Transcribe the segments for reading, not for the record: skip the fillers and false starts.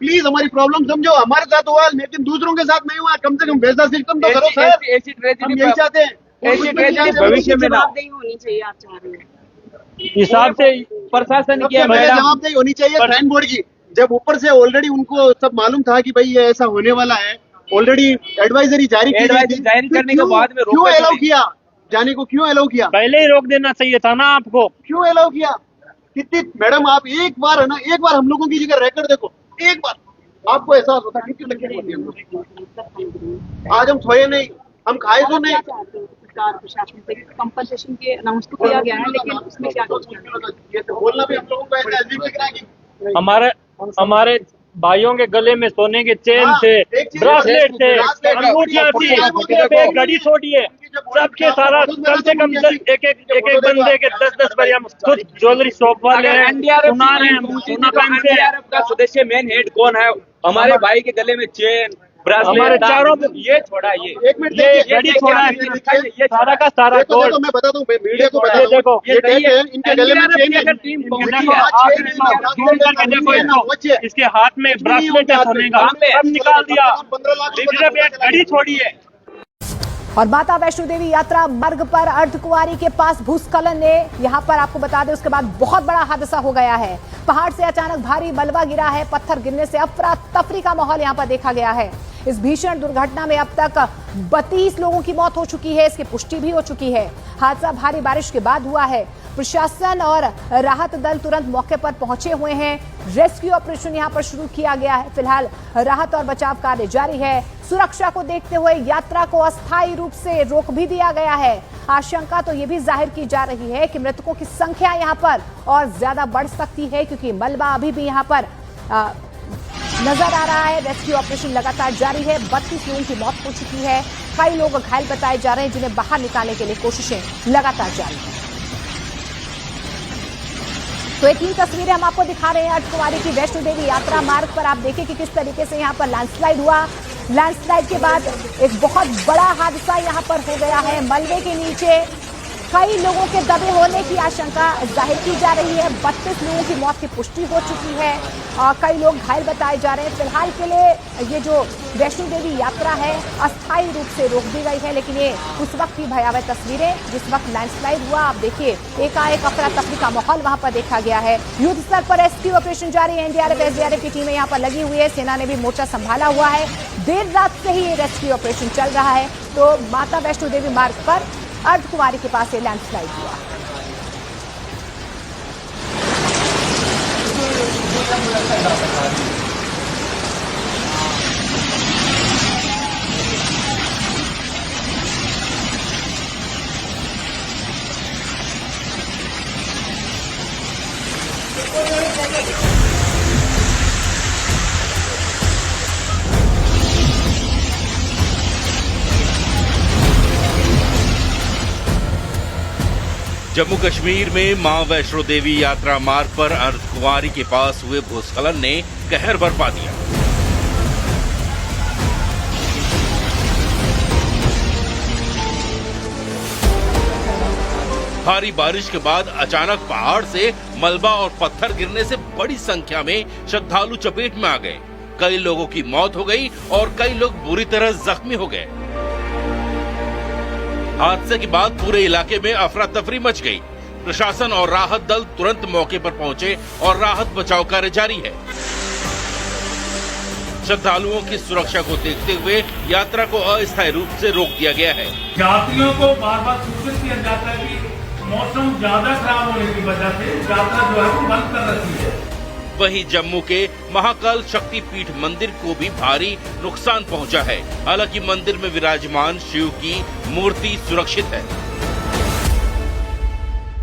Please हमारी problem समझो। हमारे साथ हुआ लेकिन दूसरों के साथ नहीं हुआ, कम से कम वैसा सिस्टम तो करो सर। हम यही चाहते हैं, ऐसी ट्रेजेडी भविष्य में ना होनी चाहिए, आप चाह रहे हैं हिसाब से प्रशासन की मैडम जवाबदेही होनी चाहिए साइन बोर्ड की। जब ऊपर से ऑलरेडी उनको सब मालूम था कि भाई ये ऐसा होने वाला है, ऑलरेडी एडवाइजरी जारी की गई थी, जारी करने के बाद में क्यों अलाउ किया जाने को? क्यों अलाउ किया? पहले ही रोक देना चाहिए था ना आपको। क्यों अलाउ किया? कितनी मैडम आप एक बार है ना, एक बार हम लोगों की जगह रेकॉर्ड देखो, एक बार आपको एहसास होता है कितनी तकलीफ होती है हम लोग। आज हम सोए नहीं, हम खाए तो नहीं। सरकार प्रशासन से कंपनसेशन के अनाउंस तो किया गया है, लेकिन उसमें क्या ये तो बोलना भी हम लोगों को ऐसा अजीब लग रहा है कि हमारे भाइयों के गले में सोने के चेन थे, ब्रासलेट थे, अंगूठियां थी, घड़ी छोड़िए, सबके सारा कम से कम एक बंदे के 10 बढ़िया खुद ज्वेलरी शॉप वाले सुना रहे हैं। एनडीआरएफ का सदस्य मेन हेड कौन है? हमारे भाई के गले में चेन, हमारे चारों ये छोड़ा, ये एक मिनट ये घड़ी छोड़ा है, ये सारा का सारा गोल्ड। मैं बता दूं, मीडिया को बता दूं, देखो ये डेट है, इनके गले में चेन है, टीम इसके हाथ में ब्रासलेट है सोने का, सब निकाल दिया, घड़ी छोड़ी है। और माता वैष्णो देवी यात्रा मार्ग पर अर्धकुंवारी के पास भूस्खलन ने, यहां पर आपको बता दें, उसके बाद बहुत बड़ा हादसा हो गया है। पहाड़ से अचानक भारी मलबा गिरा है, पत्थर गिरने से अफरा तफरी का माहौल यहां पर देखा गया है। इस भीषण दुर्घटना में अब तक 32 लोगों की मौत हो चुकी है, इसकी पुष्टि भी हो चुकी है। हादसा भारी बारिश के बाद हुआ है। प्रशासन और राहत दल तुरंत मौके पर पहुंचे हुए हैं। रेस्क्यू ऑपरेशन यहां पर शुरू किया गया है। फिलहाल राहत और बचाव कार्य जारी है। सुरक्षा को देखते हुए यात्रा को अस्थायी रूप से रोक भी दिया गया है। आशंका तो ये भी जाहिर की जा रही है कि मृतकों की संख्या यहां पर और ज्यादा बढ़ सकती है, क्योंकि मलबा अभी भी यहां पर नजर आ रहा है। रेस्क्यू ऑपरेशन लगातार जारी है। 32 लोगों की मौत हो चुकी है। कई लोग घायल बताए जा रहे हैं, जिन्हें बाहर निकालने के लिए कोशिशें लगातार जारी हैं। तो एक ही तस्वीरें हम आपको दिखा रहे हैं अर्धकुंवारी की वैष्णो देवी यात्रा मार्ग पर। आप देखिए कि किस तरीके से यहाँ पर लैंडस्लाइड हुआ। लैंडस्लाइड के बाद एक बहुत बड़ा हादसा यहाँ पर हो गया है। मलबे के नीचे कई लोगों के दबे होने की आशंका जाहिर की जा रही है। 32 लोगों की मौत की पुष्टि हो चुकी है और कई लोग घायल बताए जा रहे हैं। फिलहाल के लिए ये जो वैष्णो देवी यात्रा है अस्थायी रूप से रोक दी गई है, लेकिन ये उस वक्त की भयावह तस्वीरें जिस वक्त लैंडस्लाइड हुआ। आप देखिए एकाएक अफरा तफरी का माहौल वहां पर देखा गया है। युद्ध स्तर पर रेस्क्यू ऑपरेशन जारी है। एनडीआरएफ एसडीआरएफ की टीमें यहाँ पर लगी हुई है। सेना ने भी मोर्चा संभाला हुआ है। देर रात से ही ये रेस्क्यू ऑपरेशन चल रहा है। तो माता वैष्णो देवी मार्ग पर अर्धकुंवारी के पास ये लैंडस्लाइड हुआ। जम्मू कश्मीर में मां वैष्णो देवी यात्रा मार्ग पर अर्धकुंवारी के पास हुए भूस्खलन ने कहर बरपा दिया। भारी बारिश के बाद अचानक पहाड़ से मलबा और पत्थर गिरने से बड़ी संख्या में श्रद्धालु चपेट में आ गए। कई लोगों की मौत हो गई और कई लोग बुरी तरह जख्मी हो गए। हादसे के बाद पूरे इलाके में अफरा तफरी मच गई। प्रशासन और राहत दल तुरंत मौके पर पहुंचे और राहत बचाव कार्य जारी है। श्रद्धालुओं की सुरक्षा को देखते हुए यात्रा को अस्थायी रूप से रोक दिया गया है। यात्रियों को बार बार सूचित किया जाता है कि मौसम ज्यादा खराब होने की वजह से यात्रा जो है वो बंद कर रखी है। वहीं जम्मू के महाकाल शक्तिपीठ मंदिर को भी भारी नुकसान पहुंचा है। हालांकि मंदिर में विराजमान शिव की मूर्ति सुरक्षित है।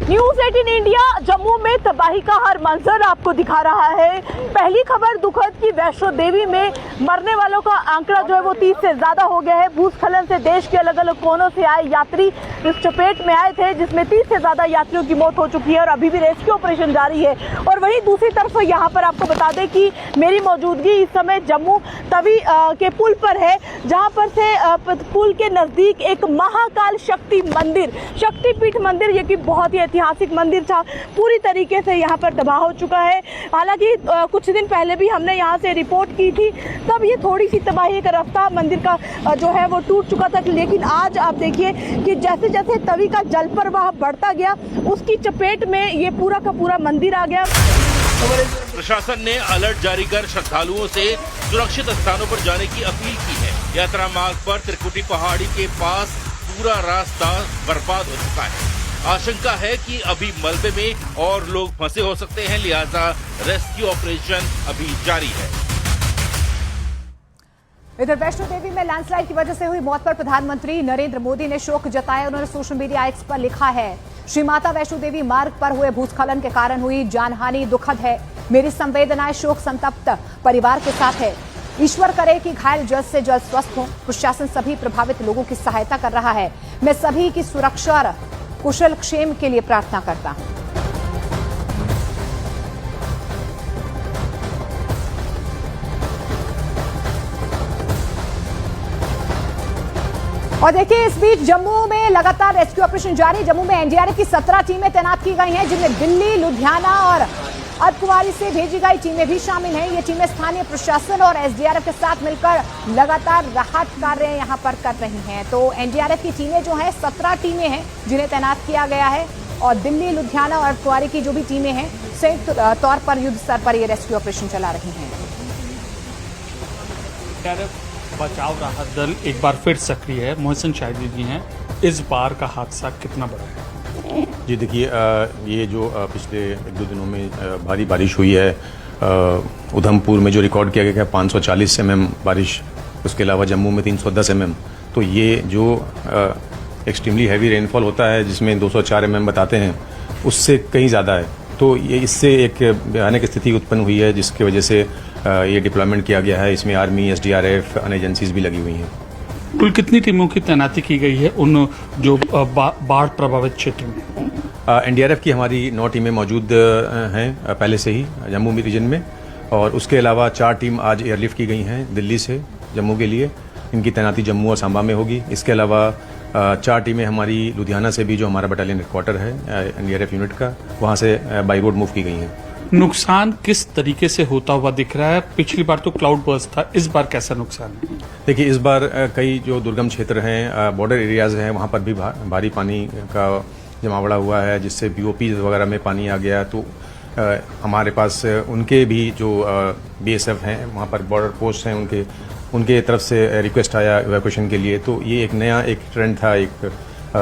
न्यूज 18 इंडिया जम्मू में तबाही का हर मंजर आपको दिखा रहा है। पहली खबर दुखद की वैष्णो देवी में मरने वालों का आंकड़ा जो है वो 30 से ज्यादा हो गया है। भूस्खलन से देश के अलग अलग कोनों से आए यात्री इस चपेट में आए थे, जिसमें 30 से ज्यादा यात्रियों की मौत हो चुकी है और अभी भी रेस्क्यू ऑपरेशन जारी है। और वहीं दूसरी तरफ यहाँ पर आपको बता दें कि मेरी मौजूदगी इस समय जम्मू तवी के पुल पर है, जहाँ पर से पुल के नजदीक एक महाकाल शक्तिपीठ मंदिर ये कि बहुत ही ऐतिहासिक मंदिर था, पूरी तरीके से यहाँ पर तबाह हो चुका है। हालांकि कुछ दिन पहले भी हमने यहाँ से रिपोर्ट की थी, तब ये थोड़ी सी तबाही का रास्ता मंदिर का जो है वो टूट चुका था, लेकिन आज आप देखिए कि जैसे जैसे तवी का जल प्रवाह बढ़ता गया, उसकी चपेट में ये पूरा का पूरा मंदिर आ गया। प्रशासन ने अलर्ट जारी कर श्रद्धालुओं से सुरक्षित स्थानों पर जाने की अपील की है। यात्रा मार्ग पर त्रिकुटी पहाड़ी के पास पूरा रास्ता बर्बाद हो चुका है। आशंका है कि अभी मलबे में और लोग फंसे हो सकते हैं, लिहाजा रेस्क्यू ऑपरेशन अभी जारी है। इधर वैष्णो देवी में लैंडस्लाइड की वजह से हुई मौत पर प्रधानमंत्री नरेंद्र मोदी ने शोक जताया। उन्होंने सोशल मीडिया एक्स पर लिखा है, श्री माता वैष्णो देवी मार्ग पर हुए भूस्खलन के कारण हुई जानहानि दुखद है। मेरी संवेदनाएं शोक संतप्त परिवार के साथ है। ईश्वर करे कि घायल जल्द से जल्द स्वस्थ हों। प्रशासन सभी प्रभावित लोगों की सहायता कर रहा है। मैं सभी की सुरक्षा और कुशल क्षेम के लिए प्रार्थना करता हूं। और देखिए, इस बीच जम्मू में लगातार रेस्क्यू ऑपरेशन जारी। जम्मू में एनडीआरएफ की 17 टीमें तैनात की गई हैं, जिनमें दिल्ली, लुधियाना और अर्धकुंवारी से भेजी गई टीमें भी शामिल हैं। ये टीमें स्थानीय प्रशासन और एसडीआरएफ के साथ मिलकर लगातार राहत कार्य यहां पर कर रही हैं। तो एनडीआरएफ की टीमें जो हैं, 17 टीमें हैं जिन्हें तैनात किया गया है, और दिल्ली, लुधियाना और अर्धकुंवारी की जो भी टीमें हैं, संयुक्त तौर पर युद्ध स्तर पर ये रेस्क्यू ऑपरेशन चला रही हैं। बचाव राहत दल एक बार फिर सक्रिय है। मोहसिन शाहिदी जी हैं, इस बार का हादसा कितना बड़ा है? जी देखिए, ये जो पिछले 1-2 दिनों में भारी बारिश हुई है, उधमपुर में जो रिकॉर्ड किया गया है 540 mm बारिश, उसके अलावा जम्मू में 310 mm, तो ये जो एक्सट्रीमली हैवी रेनफॉल होता है जिसमें 204 mm बताते हैं, उससे कहीं ज़्यादा है। तो ये इससे एक भयानक स्थिति उत्पन्न हुई है, जिसकी वजह से ये डिप्लॉयमेंट किया गया है। इसमें आर्मी, एसडीआरएफ, अन्य एजेंसीज भी लगी हुई हैं। कुल कितनी टीमों की तैनाती की गई है उन जो बाढ़ प्रभावित क्षेत्र में? एनडीआरएफ की हमारी 9 टीमें मौजूद हैं पहले से ही जम्मू रीजन में, और उसके अलावा 4 टीम आज एयरलिफ्ट की गई हैं दिल्ली से जम्मू के लिए। इनकी तैनाती जम्मू और सांबा में होगी। इसके अलावा 4 टीमें हमारी लुधियाना से भी, जो हमारा बटालियन हेडक्वार्टर है एनडीआरएफ यूनिट का, वहाँ से बाई रोड मूव की गई हैं। नुकसान किस तरीके से होता हुआ दिख रहा है? पिछली बार तो क्लाउड बर्स्ट था, इस बार कैसा नुकसान है? देखिए, इस बार कई जो दुर्गम क्षेत्र हैं, बॉर्डर एरियाज हैं, वहाँ पर भी भारी पानी का जमावड़ा हुआ है, जिससे बीओपी वगैरह में पानी आ गया। तो हमारे पास उनके भी जो बीएसएफ हैं, वहाँ पर बॉर्डर पोस्ट हैं, उनके तरफ से रिक्वेस्ट आया इवैक्यूएशन के लिए। तो ये एक नया ट्रेंड था,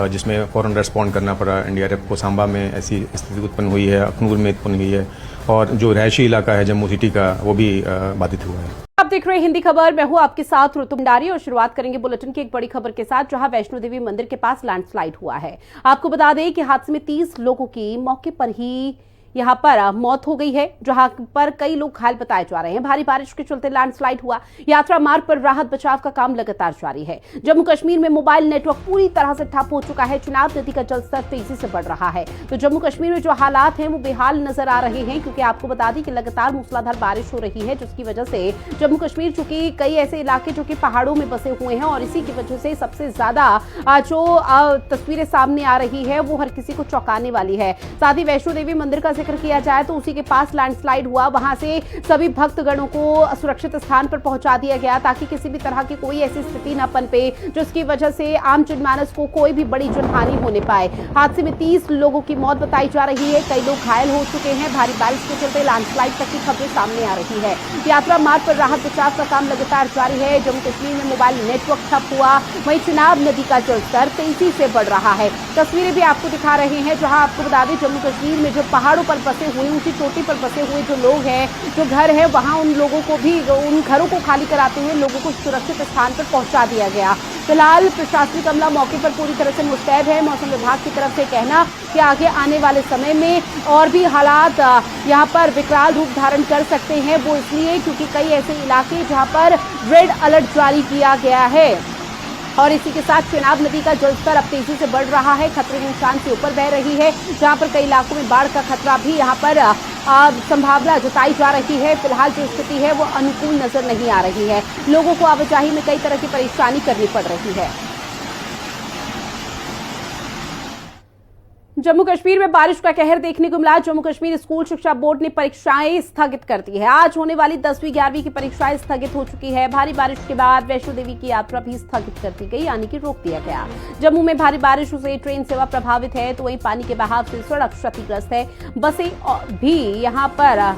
जिसमें फौरन रेस्पॉन्ड करना पड़ा एनडीआरएफ को। सांबा में ऐसी स्थिति उत्पन्न हुई है, अखनूर में उत्पन्न हुई है, और जो रहायशी इलाका है जम्मू सिटी का, वो भी बाधित हुआ है। आप देख रहे हैं हिंदी खबर, मैं हूं आपके साथ ऋतु भंडारी, और शुरुआत करेंगे बुलेटिन की एक बड़ी खबर के साथ, जहां वैष्णो देवी मंदिर के पास लैंडस्लाइड हुआ है। आपको बता दें कि हादसे में 30 लोगों की मौके पर ही यहां पर मौत हो गई है, जहां पर कई लोग घायल बताए जा रहे हैं। भारी बारिश के चलते लैंडस्लाइड हुआ। यात्रा मार्ग पर राहत बचाव का काम लगातार जारी है। जम्मू कश्मीर में मोबाइल नेटवर्क पूरी तरह से ठप हो चुका है। चिनाब नदी का जलस्तर तेजी से बढ़ रहा है। तो जम्मू कश्मीर में जो हालात हैं वो बेहाल नजर आ रहे हैं, क्योंकि आपको बता दें कि लगातार मूसलाधार बारिश हो रही है, जिसकी वजह से जम्मू कश्मीर, चूंकि कई ऐसे इलाके जो कि पहाड़ों में बसे हुए हैं, और इसी की वजह से सबसे ज्यादा जो तस्वीरें सामने आ रही है वो हर किसी को चौंकाने वाली है। साथ ही वैष्णो देवी मंदिर का जिक्र किया जाए तो उसी के पास लैंडस्लाइड हुआ। वहां से सभी भक्तगणों को सुरक्षित स्थान पर पहुंचा दिया गया, ताकि किसी भी तरह की कोई ऐसी स्थिति न पनपे जिसकी वजह से आम जनमानस को कोई भी बड़ी जनहानि होने पाए। हादसे में 30 लोगों की मौत बताई जा रही है, कई लोग घायल हो चुके हैं। भारी बारिश के चलते लैंडस्लाइड तक की खबरें सामने आ रही है। यात्रा मार्ग पर राहत बचाव का काम लगातार जारी है। जम्मू कश्मीर में मोबाइल नेटवर्क ठप हुआ, वहीं चिनाब नदी का जलस्तर तेजी से बढ़ रहा है। तस्वीरें भी आपको दिखा रहे हैं, जहां आपको बता दें जम्मू कश्मीर में जो पहाड़ों पर बसे हुए, ऊंची चोटी पर बसे हुए जो लोग हैं, जो घर है, वहां उन लोगों को भी, उन घरों को खाली कराते हुए लोगों को सुरक्षित स्थान पर पहुंचा दिया गया। फिलहाल प्रशासनिक अमला मौके पर पूरी तरह से मुस्तैद है। मौसम विभाग की तरफ से कहना कि आगे आने वाले समय में और भी हालात यहां पर विकराल रूप धारण कर सकते हैं। वो इसलिए क्योंकि कई ऐसे इलाके जहां पर रेड अलर्ट जारी किया गया है, और इसी के साथ चिनाब नदी का जलस्तर अब तेजी से बढ़ रहा है, खतरे के निशान से ऊपर बह रही है, जहां पर कई इलाकों में बाढ़ का खतरा भी यहां पर संभावना जताई जा रही है। फिलहाल जो स्थिति है वो अनुकूल नजर नहीं आ रही है। लोगों को आवाजाही में कई तरह की परेशानी करनी पड़ रही है। जम्मू कश्मीर में बारिश का कहर देखने को मिला। जम्मू कश्मीर स्कूल शिक्षा बोर्ड ने परीक्षाएं स्थगित कर दी है। आज होने वाली 10वीं 11वीं की परीक्षाएं स्थगित हो चुकी है। भारी बारिश के बाद वैष्णो देवी की यात्रा भी स्थगित कर दी गई, यानी कि रोक दिया गया। जम्मू में भारी बारिश से ट्रेन सेवा प्रभावित है, तो वहीं पानी के बहाव से सड़क क्षतिग्रस्त है। बसें भी यहाँ पर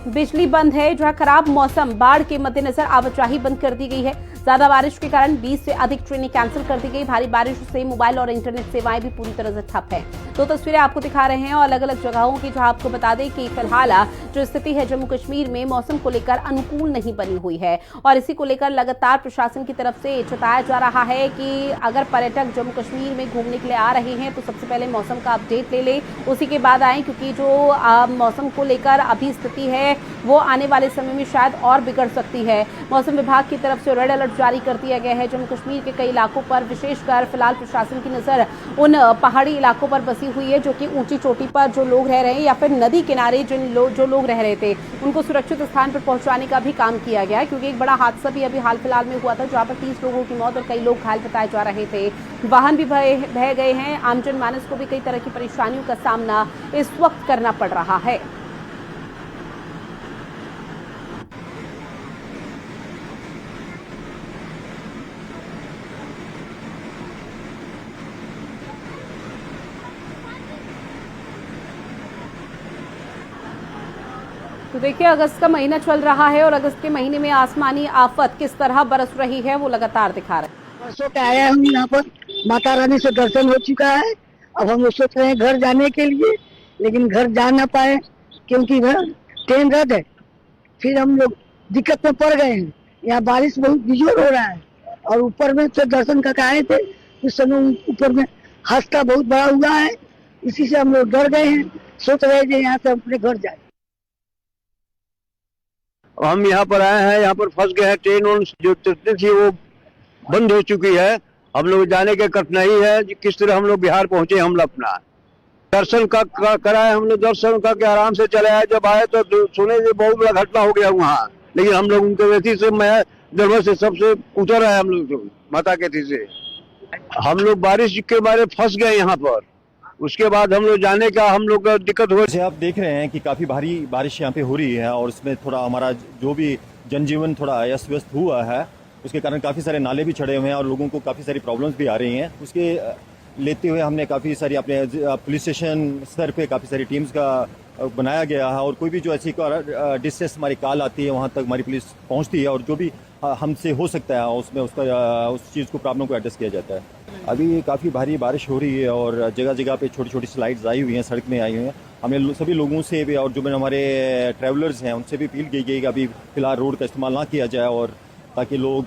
बिजली बंद है। जो है खराब मौसम, बाढ़ के मद्देनजर आवाजाही बंद कर दी गई है। ज्यादा बारिश के कारण 20 से अधिक ट्रेनें कैंसिल कर दी गई। भारी बारिश से मोबाइल और इंटरनेट सेवाएं भी पूरी तरह से ठप है। तो तस्वीरें आपको दिखा रहे हैं और अलग अलग जगहों की, जो आपको बता दें कि फिलहाल जो स्थिति है जम्मू कश्मीर में मौसम को लेकर अनुकूल नहीं बनी हुई है और इसी को लेकर लगातार प्रशासन की तरफ से जताया जा रहा है कि अगर पर्यटक जम्मू कश्मीर में घूमने के लिए आ रहे हैं तो सबसे पहले मौसम का अपडेट ले ले, उसी के बाद आए, क्योंकि जो मौसम को लेकर अभी स्थिति है वो आने वाले समय में शायद और बिगड़ सकती है। मौसम विभाग की तरफ से रेड अलर्ट जारी कर दिया गया है। जम्मू कश्मीर के कई इलाकों पर विशेषकर फिलहाल प्रशासन की नजर उन पहाड़ी इलाकों पर बसी हुई है जो कि ऊंची चोटी पर जो लोग रह रहे हैं या फिर नदी किनारे जो लोग रह रहे थे उनको सुरक्षित स्थान पर पहुंचाने का भी काम किया गया है, क्योंकि एक बड़ा हादसा भी अभी हाल फिलहाल में हुआ था जहां पर 30 लोगों की मौत और कई लोग घायल बताए जा रहे थे। वाहन भी बह गए हैं। आम जनमानस को भी कई तरह की परेशानियों का सामना इस वक्त करना पड़ रहा है। तो देखिए, अगस्त का महीना चल रहा है और अगस्त के महीने में आसमानी आफत किस तरह बरस रही है वो लगातार दिखा रहे हैं। परसों के आया हम यहाँ पर, माता रानी से दर्शन हो चुका है। अब हम सोच रहे हैं घर जाने के लिए, लेकिन घर जा ना पाए क्योंकि ट्रेन रद्द है। फिर हम लोग दिक्कत में पड़ गए हैं। यहाँ बारिश बहुत बिजोर हो रहा है और ऊपर में तो दर्शन करके आए थे, उस समय ऊपर में हादसा बहुत बड़ा हुआ है। इसी से हम लोग डर गए हैं, सोच रहे हैं यहाँ से अपने घर जाए। हम यहाँ पर आए हैं, यहाँ पर फंस गए हैं। ट्रेन जो थी वो बंद हो चुकी है। हम लोग जाने की कठिनाई है किस तरह हम लोग बिहार पहुंचे। हम लोग अपना दर्शन का कराए, हम लोग दर्शन करके आराम से चले आए। जब आए तो सुने कि बहुत बड़ा घटना हो गया वहाँ, लेकिन हम लोग उनके व्यक्ति से मैं दरबार से सबसे उतर आए। हम लोग माता के थी से हम लोग बारिश के बारे फंस गए यहाँ पर। उसके बाद हम लोग जाने का हम लोग का दिक्कत हो। जैसे आप देख रहे हैं कि काफ़ी भारी बारिश यहाँ पे हो रही है और इसमें थोड़ा हमारा जो भी जनजीवन थोड़ा अस्त व्यस्त हुआ है, उसके कारण काफ़ी सारे नाले भी चढ़े हुए हैं और लोगों को काफ़ी सारी प्रॉब्लम्स भी आ रही हैं। उसके लेते हुए हमने काफ़ी सारी अपने पुलिस स्टेशन स्तर पे काफ़ी सारी टीम्स का बनाया गया है और कोई भी जो ऐसी डिस्ट्रेस हमारी कॉल आती है वहाँ तक हमारी पुलिस पहुँचती है और जो भी हमसे हो सकता है उसमें उस चीज़ को प्रॉब्लम को एड्रेस किया जाता है। अभी काफ़ी भारी बारिश हो रही है और जगह जगह पे छोटी छोटी स्लाइड्स आई हुई हैं, सड़क में आई हुई हैं। हमने सभी लोगों से भी और जो हमारे ट्रैवलर्स हैं उनसे भी अपील की गई कि अभी फिलहाल रोड का इस्तेमाल ना किया जाए और ताकि लोग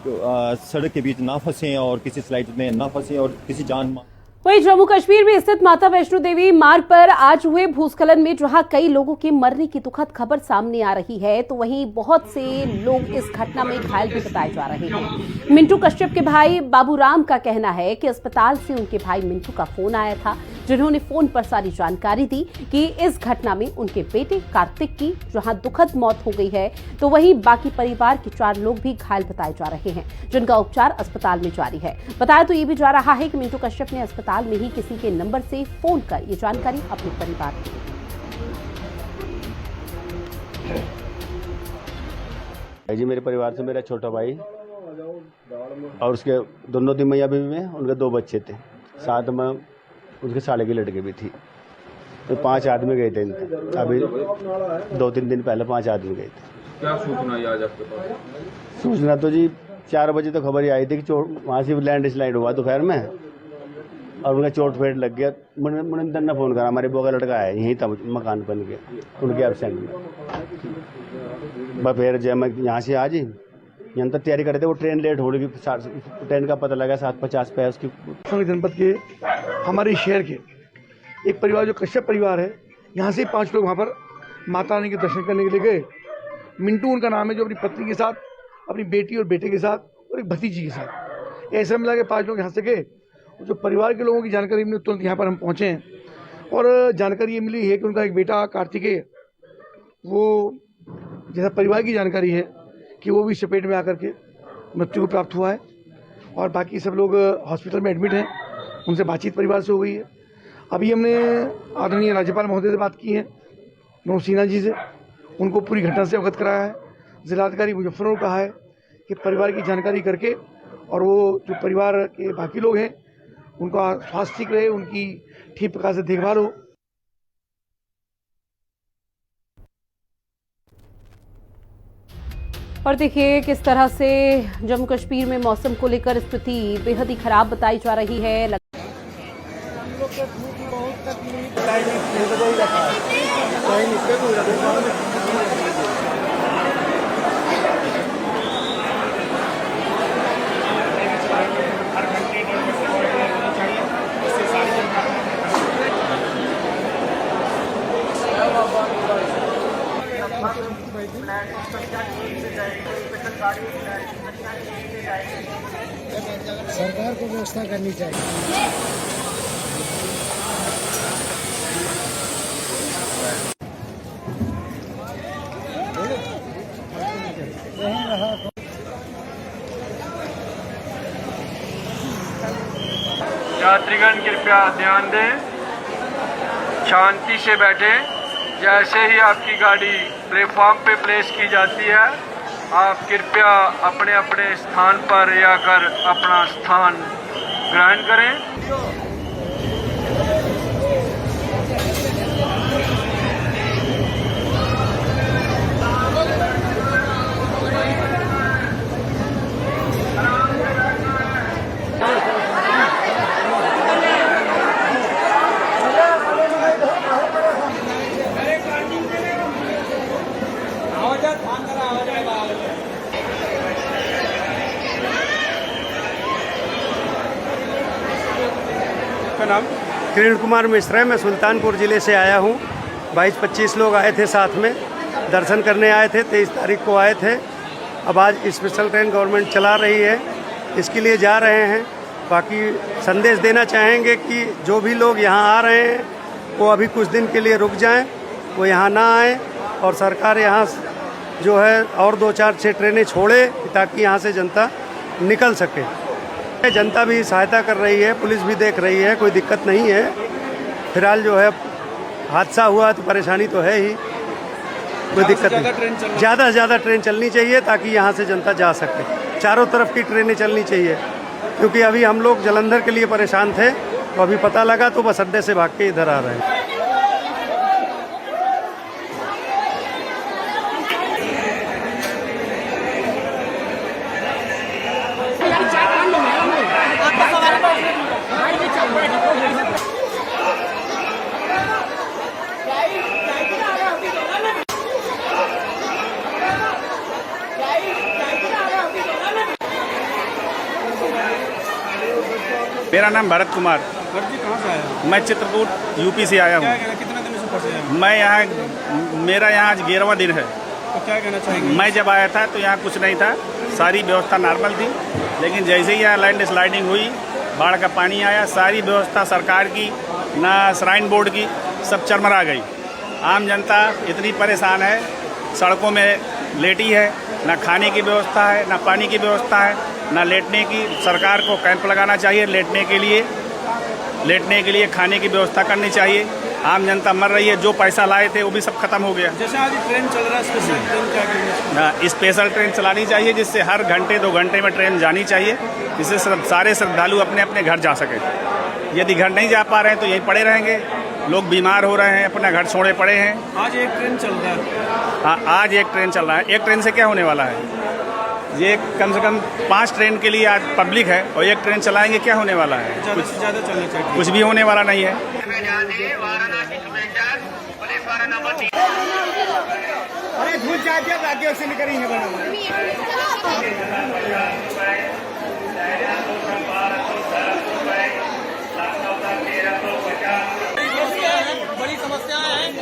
सड़क के बीच ना फंसें और किसी स्लाइड्स में ना फंसें और किसी जान। वहीं जम्मू कश्मीर में स्थित माता वैष्णो देवी मार्ग पर आज हुए भूस्खलन में जहां कई लोगों के मरने की दुखद खबर सामने आ रही है, तो वहीं बहुत से लोग इस घटना में घायल भी बताए जा रहे हैं। मिंटू कश्यप के भाई बाबूराम का कहना है कि अस्पताल से उनके भाई मिंटू का फोन आया था, जिन्होंने फोन पर सारी जानकारी दी कि इस घटना में उनके बेटे कार्तिक की जहां दुखद मौत हो गई है, तो वहीं बाकी परिवार के 4 लोग भी घायल बताए जा रहे हैं, जिनका उपचार अस्पताल में जारी है। बताया तो ये भी जा रहा है कि मिंटू कश्यप ने अस्पताल में ही किसी के नंबर से फोन कर ये जानकारी अपने परिवार को दी। जी मेरे परिवार से मेरा छोटा भाई और उसके दोनों तिमैया बीवी में उनके 2 बच्चे थे, साथ में उसके साले की लड़की भी थी। तो 5 आदमी गए थे। अभी 2-3 दिन पहले 5 आदमी गए थे। क्या सूचना आज आपके पास? सूचना तो जी 4 बजे तो खबर आई थी कि वहाँ से लैंड स्लाइड हुआ दोपहर में और उनका चोट फेट लग गया। मुनिंदर ने फोन करा, हमारे बुआ का लड़का है, यहीं था मकान बन के उनके एब्सेंट में। फिर जब मैं यहाँ से आज यहाँ तक तैयारी कर रहे थे, वो ट्रेन लेट हो रही, ट्रेन का पता लगा 7:50 पे उसकी। जनपद के हमारे शहर के एक परिवार जो कश्यप परिवार है, यहाँ से 5 लोग वहाँ पर माता रानी के दर्शन करने के लिए गए। मिंटू उनका नाम है, जो अपनी पत्नी के साथ, अपनी बेटी और बेटे के साथ और एक भतीजी के साथ, ऐसे मिला के 5 लोग यहाँ से गए। जो परिवार के लोगों की जानकारी मिली तुरंत यहाँ पर हम पहुँचे हैं और जानकारी ये मिली है कि उनका एक बेटा कार्तिकेय, वो जैसा परिवार की जानकारी है कि वो भी चपेट में आकर के मृत्यु को प्राप्त हुआ है और बाकी सब लोग हॉस्पिटल में एडमिट हैं। उनसे बातचीत परिवार से हो गई है अभी हमने आदरणीय राज्यपाल महोदय से बात की है, मनोज सिन्हा जी से, उनको पूरी घटना से अवगत कराया है। जिलाधिकारी मुजफ्फरनगर को कहा है कि परिवार की जानकारी करके और वो जो परिवार के बाकी लोग हैं उनका स्वास्थ्य ठीक रहे, उनकी ठीक प्रकार से देखभाल हो। और देखिए किस तरह से जम्मू कश्मीर में मौसम को लेकर स्थिति बेहद ही खराब बताई जा रही है। सरकार को व्यवस्था करनी चाहिए। यात्रीगण कृपया ध्यान दें, शांति से बैठें। जैसे ही आपकी गाड़ी प्लेटफॉर्म पे प्लेस की जाती है, आप कृपया अपने अपने स्थान पर आकर अपना स्थान ग्रहण करें। नाम किरण कुमार मिश्रा है। मैं सुल्तानपुर ज़िले से आया हूँ। 22-25 लोग आए थे, साथ में दर्शन करने आए थे। 23 तारीख को आए थे। अब आज स्पेशल ट्रेन गवर्नमेंट चला रही है, इसके लिए जा रहे हैं। बाकी संदेश देना चाहेंगे कि जो भी लोग यहाँ आ रहे हैं वो अभी कुछ दिन के लिए रुक जाएं, वो यहाँ ना आएँ और सरकार यहाँ जो है और 2-4-6 ट्रेनें छोड़े ताकि यहाँ से जनता निकल सके। जनता भी सहायता कर रही है, पुलिस भी देख रही है, कोई दिक्कत नहीं है। फिलहाल जो है हादसा हुआ तो परेशानी तो है ही, कोई दिक्कत नहीं। ज़्यादा से ज़्यादा ट्रेन चलनी चाहिए ताकि यहाँ से जनता जा सके। चारों तरफ की ट्रेनें चलनी चाहिए, क्योंकि अभी हम लोग जालंधर के लिए परेशान थे, तो अभी पता लगा तो बस अड्डे से भाग के इधर आ रहे हैं। मेरा नाम भरत कुमार। कहाँ से आया? मैं चित्रकूट यूपी से आया हूँ। कितने दिन से फंसे हैं? मैं यहाँ, मेरा यहाँ आज 11वां दिन है। तो क्या कहना चाहेंगे? मैं जब आया था तो यहाँ कुछ नहीं था, सारी व्यवस्था नॉर्मल थी। लेकिन जैसे ही यहाँ लैंड स्लाइडिंग हुई, बाढ़ का पानी आया, सारी व्यवस्था सरकार की, ना श्राइन बोर्ड की, सब चरमरा गई। आम जनता इतनी परेशान है, सड़कों में लेटी है, ना खाने की व्यवस्था है, ना पानी की व्यवस्था है, ना लेटने की। सरकार को कैंप लगाना चाहिए लेटने के लिए खाने की व्यवस्था करनी चाहिए। आम जनता मर रही है, जो पैसा लाए थे वो भी सब खत्म हो गया। जैसे आज ट्रेन चल रहा है, स्पेशल ट्रेन क्या करेंगे? स्पेशल ट्रेन चलानी चाहिए, जिससे हर घंटे 2 घंटे में ट्रेन जानी चाहिए, जिससे सारे श्रद्धालु अपने अपने घर जा सकें। यदि घर नहीं जा पा रहे हैं तो यहीं पड़े रहेंगे। लोग बीमार हो रहे हैं, अपना घर छोड़े पड़े हैं। आज एक ट्रेन चल रहा है। हाँ, आज एक ट्रेन चल रहा है। एक ट्रेन से क्या होने वाला है? ये कम से कम 5 ट्रेन के लिए आज पब्लिक है और एक ट्रेन चलाएंगे, क्या होने वाला है? ज़्यादा से ज़्यादा चलना चाहिए। कुछ भी होने वाला नहीं है। अरे धूल जाती है, आगे से निकलेंगे बड़ी समस्या है।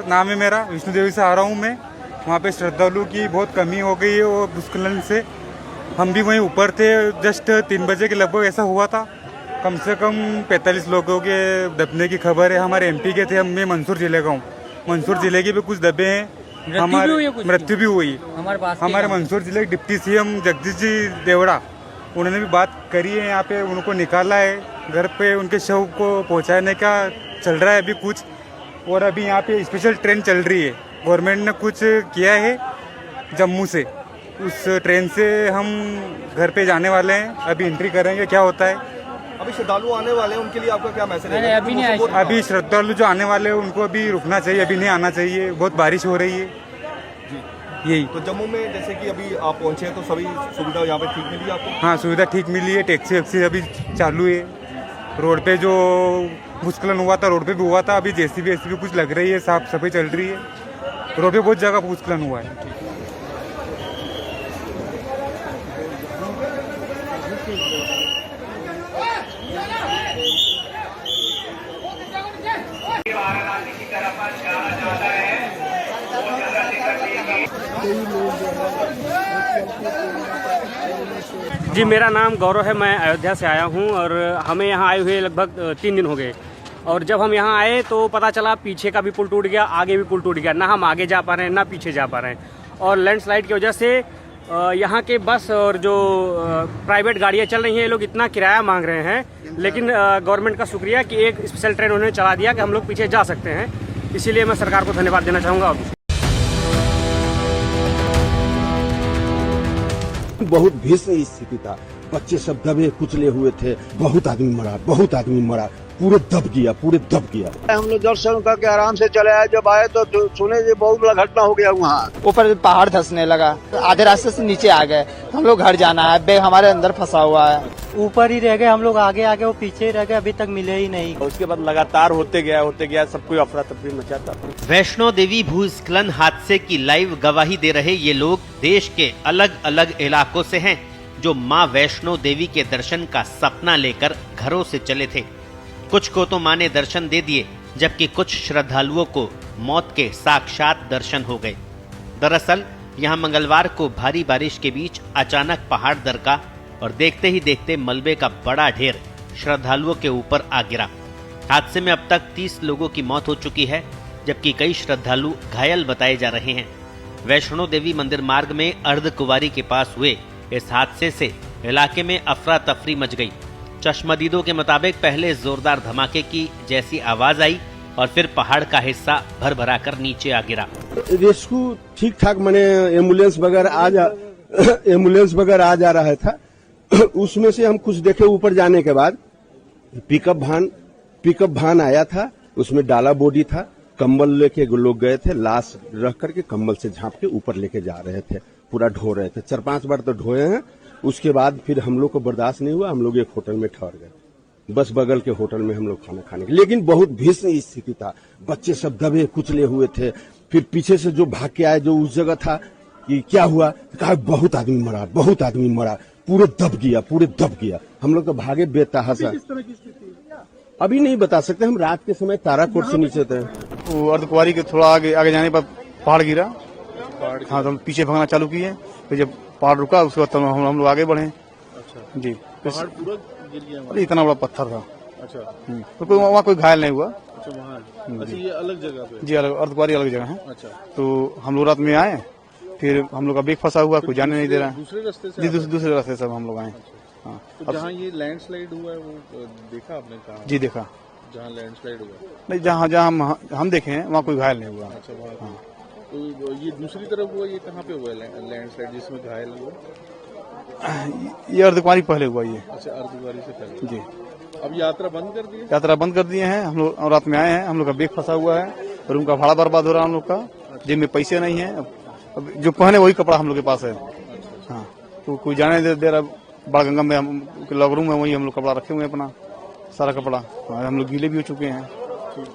नाम है मेरा, विष्णु देवी से आ रहा हूँ मैं। वहाँ पे श्रद्धालु की बहुत कमी हो गई है और भूस्खलन से हम भी वहीं ऊपर थे। जस्ट 3 बजे के लगभग ऐसा हुआ था। कम से कम 45 लोगों के दबने की खबर है। हमारे एमपी के थे, मैं मंसूर जिले का हूँ। मंसूर जिले के भी कुछ दबे हैं, हमारे मृत्यु भी हुई। हमारे मंसूर जिले के डिप्टी सीएम जगदीश जी देवड़ा, उन्होंने भी बात करी है, यहाँ पे उनको निकाला है। घर पे उनके शव को पहुंचाने का चल रहा है अभी कुछ। और अभी यहाँ पे स्पेशल ट्रेन चल रही है, गवर्नमेंट ने कुछ किया है जम्मू से, उस ट्रेन से हम घर पे जाने वाले हैं। अभी एंट्री करेंगे, क्या होता है। अभी श्रद्धालु आने वाले हैं, उनके लिए आपका क्या मैसेज है? अभी नहीं आए। अभी श्रद्धालु जो आने वाले हैं उनको अभी रुकना चाहिए, अभी नहीं आना चाहिए, बहुत बारिश हो रही है यही। तो जम्मू में जैसे कि अभी आप पहुंचे हैं तो सभी सुविधा यहाँ पे ठीक मिली आपको? हाँ, सुविधा ठीक मिली है, टैक्सी वैक्सी अभी चालू है। रोड पे जो भूस्खलन हुआ था रोड पे भी हुआ था, अभी जेसीबी कुछ लग रही है, साफ सफाई चल रही है। रोड पे बहुत जगह भूस्खलन हुआ है। जी, मेरा नाम गौरव है, मैं अयोध्या से आया हूं और हमें यहां आए हुए लगभग 3 दिन हो गए। और जब हम यहां आए तो पता चला पीछे का भी पुल टूट गया, आगे भी पुल टूट गया, ना हम आगे जा पा रहे हैं ना पीछे जा पा रहे हैं। और लैंडस्लाइड की वजह से यहाँ के बस और जो प्राइवेट गाड़ियाँ चल रही हैं, ये लोग इतना किराया मांग रहे हैं, लेकिन गवर्नमेंट का शुक्रिया कि एक स्पेशल ट्रेन उन्होंने चला दिया कि हम लोग पीछे जा सकते हैं। इसीलिए मैं सरकार को धन्यवाद देना चाहूँगा। बहुत भीषण स्थिति था, बच्चे सब दबे कुचले हुए थे, बहुत आदमी मरा, पूरे दब गया। हम लोग दर्शन करके आराम से चले आए, जब आए तो सुने ये बहुत बड़ा घटना हो गया। वहाँ ऊपर पहाड़ धंसने लगा, आधे रास्ते से नीचे आ गए। हम लोग घर जाना है, बैग हमारे अंदर फंसा हुआ है। ऊपर ही रह गए हम लोग, आगे वो पीछे ही रह गए, अभी तक मिले ही नहीं। उसके बाद लगातार होते गया, सब कोई अफरा तफरी मचाता। वैष्णो देवी भूस्खलन हादसे की लाइव गवाही दे रहे ये लोग देश के अलग अलग इलाकों से हैं, जो मां वैष्णो देवी के दर्शन का सपना लेकर घरों से चले थे। कुछ को तो मां ने दर्शन दे दिए, जबकि कुछ श्रद्धालुओं को मौत के साक्षात दर्शन हो गए। दरअसल यहां मंगलवार को भारी बारिश के बीच अचानक पहाड़ दरका और देखते ही देखते मलबे का बड़ा ढेर श्रद्धालुओं के ऊपर आ गिरा। हादसे में अब तक 30 लोगों की मौत हो चुकी है, जबकि कई श्रद्धालु घायल बताए जा रहे हैं। वैष्णो देवी मंदिर मार्ग में अर्धकुंवारी के पास हुए इस हादसे से इलाके में अफरा तफरी मच गई। चश्मदीदों के मुताबिक पहले जोरदार धमाके की जैसी आवाज आई और फिर पहाड़ का हिस्सा भर भरा कर नीचे आ गिरा। रेस्क्यू ठीक ठाक, मैंने एम्बुलेंस वगैरह आ जा रहा था। उसमें से हम कुछ देखे, ऊपर जाने के बाद पिकअप भान आया था, उसमें डाला बॉडी था, कंबल लेके लोग गए थे, लाश रख करके कंबल से झाँप के ऊपर लेके जा रहे थे, पूरा ढो रहे थे। 4-5 बार तो ढोए हैं। उसके बाद फिर हम लोग को बर्दाश्त नहीं हुआ, हम लोग एक होटल में ठहर गए, बस बगल के होटल में हम लोग खाना खाने के। लेकिन बहुत भीषण स्थिति था, बच्चे सब दबे कुचले हुए थे। फिर पीछे से जो भाग के आए, जो उस जगह था, कि क्या हुआ, कहा बहुत आदमी मरा, पूरे दब गया। हम लोग तो भागे बेतहाशा। अभी नहीं बता सकते, हम रात के समय ताराकोट से नीचे थे। वो अर्धकुंवारी के थोड़ा आगे जाने पर पहाड़ गिरा। हाँ, तो हम पीछे भागना चालू किए, फिर जब पहाड़ रुका उसके बाद हम लोग आगे बढ़े। अच्छा जी, पहाड़ पूरा गिर गया, इतना बड़ा पत्थर था। अच्छा, तो वहाँ कोई घायल नहीं हुआ। अच्छा, वहाँ ये अलग जगह पे? जी, अलग अर्धकुंवारी अलग जगह है। अच्छा, तो हम लोग रात में आए, फिर हम लोग का बैग फंसा हुआ, कोई जाने नहीं दे रहा है। दूसरे रास्ते से? जी, दूसरे रास्ते से हम लोग आए। हाँ, तो जहाँ ये लैंडस्लाइड हुआ है वो देखा आपने? कहाँ? जी देखा, जहाँ लैंडस्लाइड हुआ नहीं, जहाँ हम देखे हैं वहाँ कोई घायल नहीं हुआ। अच्छा, हाँ। तो ये दूसरी तरफ हुआ, ये कहाँ पे हुआ लैंडस्लाइड जिसमें घायल हुआ? ये अर्धकुंवारी पहले हुआ ये। अच्छा, अर्धकुंवारी से पहले। जी। अब यात्रा बंद कर दी? यात्रा बंद कर दिए हैं। हम लोग रात में आए हैं, हम लोग का बैग फंसा हुआ है, रूम का भाड़ा बर्बाद हो रहा है हम लोग का, जेब में पैसे नहीं है। अब जो पहने वही कपड़ा हम लोग के पास है। हाँ, तो कोई जाने दे रहा। बड़ा गंगा में हम लॉक रूम है, वही हम लोग कपड़ा रखे हुए हैं, अपना सारा कपड़ा। हम लोग गीले भी हो चुके हैं,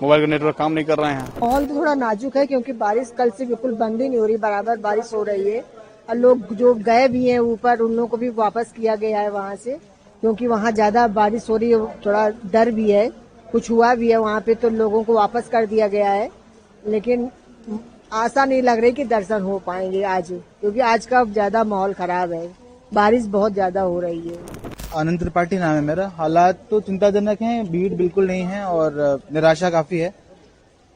मोबाइल का नेटवर्क काम नहीं कर रहे हैं। माहौल तो थोड़ा नाजुक है, क्योंकि बारिश कल से बिल्कुल बंद ही नहीं हो रही, बराबर बारिश हो रही है। और लोग जो गए भी हैं ऊपर, उन लोगों को भी वापस किया गया है वहाँ से, क्योंकि वहाँ ज्यादा बारिश हो रही है, थोड़ा डर भी है, कुछ हुआ भी है वहाँ पे, तो लोगों को वापस कर दिया गया है। लेकिन आशा नहीं लग रही कि दर्शन हो पाएंगे आज, क्योंकि आज का ज्यादा माहौल खराब है, बारिश बहुत ज्यादा हो रही है। आनंद त्रिपाठी नाम है मेरा। हालात तो चिंताजनक हैं, भीड़ बिल्कुल नहीं है और निराशा काफी है।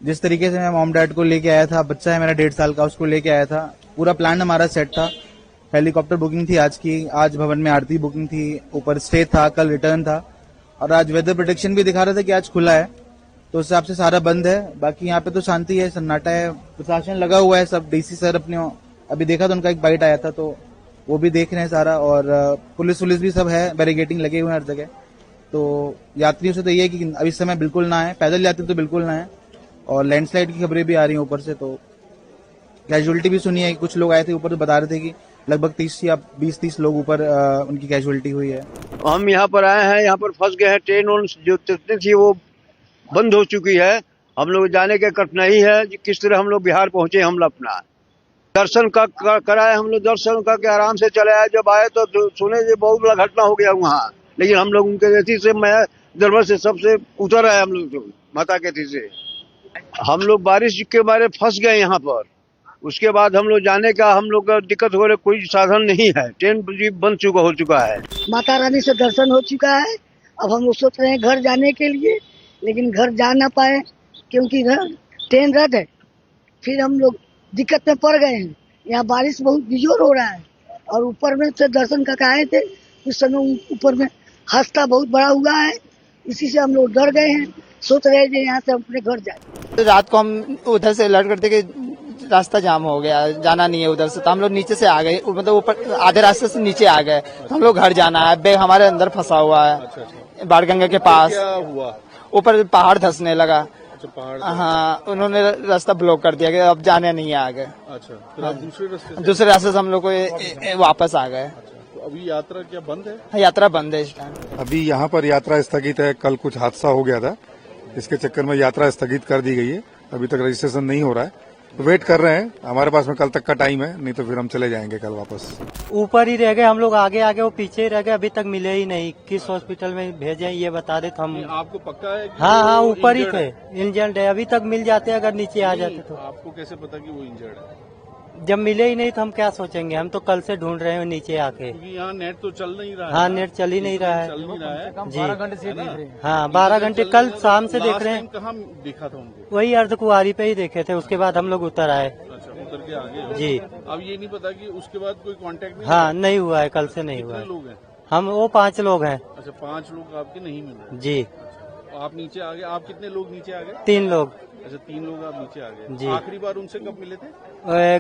जिस तरीके से मैं मॉम डैड को लेके आया था, बच्चा है मेरा 1.5 साल का, उसको लेके आया था, पूरा प्लान हमारा सेट था। हेलीकॉप्टर बुकिंग थी आज की, आज भवन में आरती बुकिंग थी, ऊपर स्टे था, कल रिटर्न था, और आज वेदर प्रोटेक्शन भी दिखा रहा था कि आज खुला है, तो उस हिसाब से सारा बंद है। बाकी यहाँ पे तो शांति है, सन्नाटा है, प्रशासन लगा हुआ है, सब डीसी सर अपने अभी देखा तो उनका एक बाइट आया था तो वो भी देख रहे हैं सारा, और पुलिस भी सब है, बैरिकेडिंग लगे हुए हैं हर जगह। तो यात्रियों से तो ये है कि अभी इस समय बिल्कुल ना आए, पैदल यात्री तो बिल्कुल ना आए, और लैंडस्लाइड की खबरें भी आ रही हैं ऊपर से। तो कैजुअलिटी भी सुनी है, कुछ लोग आए थे ऊपर तो बता रहे थे कि लगभग 30 या 20-30 लोग ऊपर उनकी कैजुअलिटी हुई है। हम यहाँ पर आए हैं, यहाँ पर फंस गए हैं। ट्रेन जो थी वो बंद हो चुकी है। हम लोग जाने की कठिनाई है किस तरह हम लोग बिहार पहुंचे। हम लोग अपना दर्शन का कराए, हम लोग दर्शन करके आराम से चले आए। जब आए तो सुने जो बहुत बड़ा घटना हो गया वहाँ, लेकिन हम लोग उनके गति से मैं दरबार से सबसे उतर आए। हम लोग माता के थी से हम लोग बारिश के मारे फंस गए यहाँ पर। उसके बाद हम लोग जाने का हम लोग का दिक्कत हो रही, कोई साधन नहीं है, ट्रेन बंद हो चुका है। माता रानी से दर्शन हो चुका है। अब हम लोग सोच रहे हैं घर जाने के लिए, लेकिन घर जा ना पाए क्योंकि ट्रेन रद्द है। फिर हम लोग दिक्कत में पड़ गए हैं। यहाँ बारिश बहुत बिजोर हो रहा है और ऊपर में से दर्शन करके आए थे, उस समय ऊपर में हादसा बहुत बड़ा हुआ है। इसी से हम लोग डर गए हैं, सोच रहे हैं यहाँ से अपने घर जाए। रात को हम उधर से अलर्ट करते कि रास्ता जाम हो गया, जाना नहीं है उधर से, तो हम लोग नीचे से आ गए, मतलब ऊपर आधे रास्ते से नीचे आ गए। तो हम लोग घर जाना है, बैग हमारे अंदर फंसा हुआ है बाणगंगा के पास। क्या हुआ? ऊपर पहाड़ धंसने लगा। अच्छा, पहाड़? हाँ, उन्होंने रास्ता ब्लॉक कर दिया कि अब जाने नहीं है आगे। अच्छा, फिर आप दूसरे रास्ते से हम लोग को वापस आ गए। तो अभी यात्रा क्या बंद है? यात्रा बंद है इस टाइम। अभी यहाँ पर यात्रा स्थगित है। कल कुछ हादसा हो गया था, इसके चक्कर में यात्रा स्थगित कर दी गई है। अभी तक रजिस्ट्रेशन नहीं हो रहा है, वेट कर रहे हैं। हमारे पास में कल तक का टाइम है, नहीं तो फिर हम चले जाएंगे कल वापस। ऊपर ही रह गए हम लोग, आगे वो पीछे ही रह गए, अभी तक मिले ही नहीं। किस हॉस्पिटल में भेजे ये बता दे तो हम। आपको पक्का है? हाँ, ऊपर ही थे, इंजर्ड है। अभी तक मिल जाते अगर नीचे आ जाते तो। आपको कैसे पता कि वो इंजर्ड है? जब मिले ही नहीं तो हम क्या सोचेंगे। हम तो कल से ढूंढ रहे हैं नीचे आके। यहाँ नेट तो चल नहीं रहा है। हाँ, नेट चल ही नहीं रहा है जी। 12 घंटे से देख रहे हैं। हाँ, 12 घंटे कल शाम से देख रहे हैं। कहाँ देखा था उनको? वही अर्धकुंवारी पे ही देखे थे, उसके बाद हम लोग उतर आए। अच्छा, उतर के आगे जी। अब ये नहीं पता कि उसके बाद कोई कांटेक्ट नहीं? हाँ, नहीं हुआ है, कल से नहीं हुआ है। कितने लोग हैं? हम वो 5 लोग हैं। अच्छा, 5 लोग आपके नहीं मिले? जी। अच्छा, आप नीचे आ गए। आप कितने लोग नीचे आ गए? 3 लोग। अच्छा, 3 लोग आप नीचे आ गए जी। आखिरी बार उनसे कब मिले थे?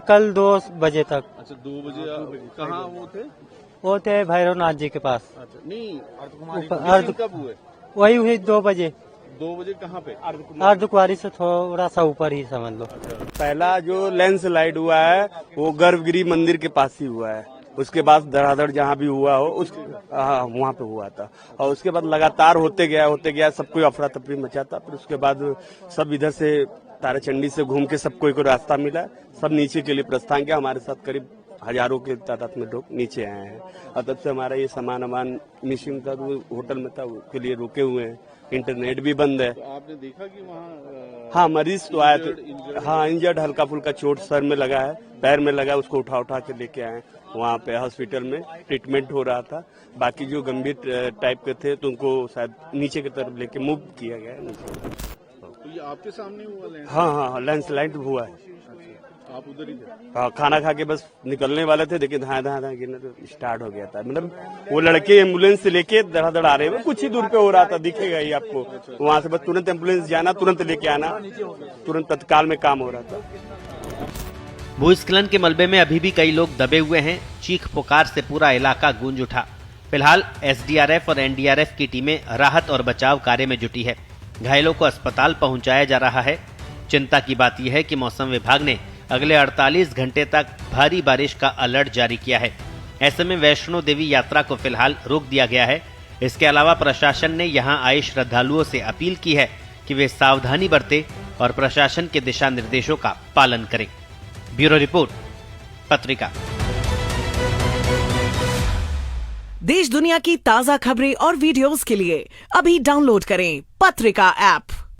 कल 2 बजे तक। अच्छा, 2 बजे। कहाँ वो थे? वो थे भैरवनाथ जी के पास। अच्छा, नहीं कब हुए? वही हुई 2 बजे। 2 बजे कहाँ पे? अर्धकुंवारी से थोड़ा सा ऊपर ही समझ लो। पहला जो लैंडस्लाइड हुआ है वो गर्भगिरी मंदिर के पास ही हुआ है। उसके बाद धड़ाधड़ जहाँ भी हुआ हो वहाँ पे हुआ था, और उसके बाद लगातार होते गया सब कोई अफरा तफरी मचा था। फिर उसके बाद सब इधर से ताराचंडी से घूम के सबको एक रास्ता मिला, सब नीचे के लिए प्रस्थान किया। हमारे साथ करीब हजारों के तादाद में लोग नीचे आए हैं, और तब से हमारा ये सामान मिसिंग था, तो होटल में था, उसके लिए रुके हुए हैं। इंटरनेट भी बंद है। तो आपने देखा कि वहाँ? हाँ, मरीज तो आए थे। हाँ, इंजर्ड हल्का फुल्का चोट सर में लगा है, पैर में लगा, उसको उठा के लेके आए। वहाँ पे हॉस्पिटल में ट्रीटमेंट हो रहा था। बाकी जो गंभीर टाइप के थे तो उनको शायद नीचे की तरफ लेके मूव किया गया है। तो ये आपके सामने हुआ? हाँ, लैंडस्लाइड हुआ है। आप उधर ही थे? हाँ, खाना खा के बस निकलने वाले थे, लेकिन हाँ गिरना तो स्टार्ट हो गया था। मतलब वो लड़के एम्बुलेंस से लेके धड़ाधड़ आ रहे हैं, कुछ ही दूर पे हो रहा था, दिखेगा ही आपको। वहाँ से बस तुरंत एम्बुलेंस जाना, तुरंत लेके आना, तुरंत तत्काल में काम हो रहा था। भूस्खलन के मलबे में अभी भी कई लोग दबे हुए हैं। चीख पुकार से पूरा इलाका गूंज उठा। फिलहाल एसडीआरएफ और एनडीआरएफ की टीमें राहत और बचाव कार्य में जुटी है। घायलों को अस्पताल पहुंचाया जा रहा है। चिंता की बात यह है कि मौसम विभाग ने अगले 48 घंटे तक भारी बारिश का अलर्ट जारी किया है। ऐसे में वैष्णो देवी यात्रा को फिलहाल रोक दिया गया है। इसके अलावा प्रशासन ने यहां आए श्रद्धालुओं से अपील की है कि वे सावधानी बरतें और प्रशासन के दिशा निर्देशों का पालन करें। ब्यूरो रिपोर्ट, पत्रिका। देश दुनिया की ताजा खबरें और वीडियोस के लिए अभी डाउनलोड करें पत्रिका ऐप।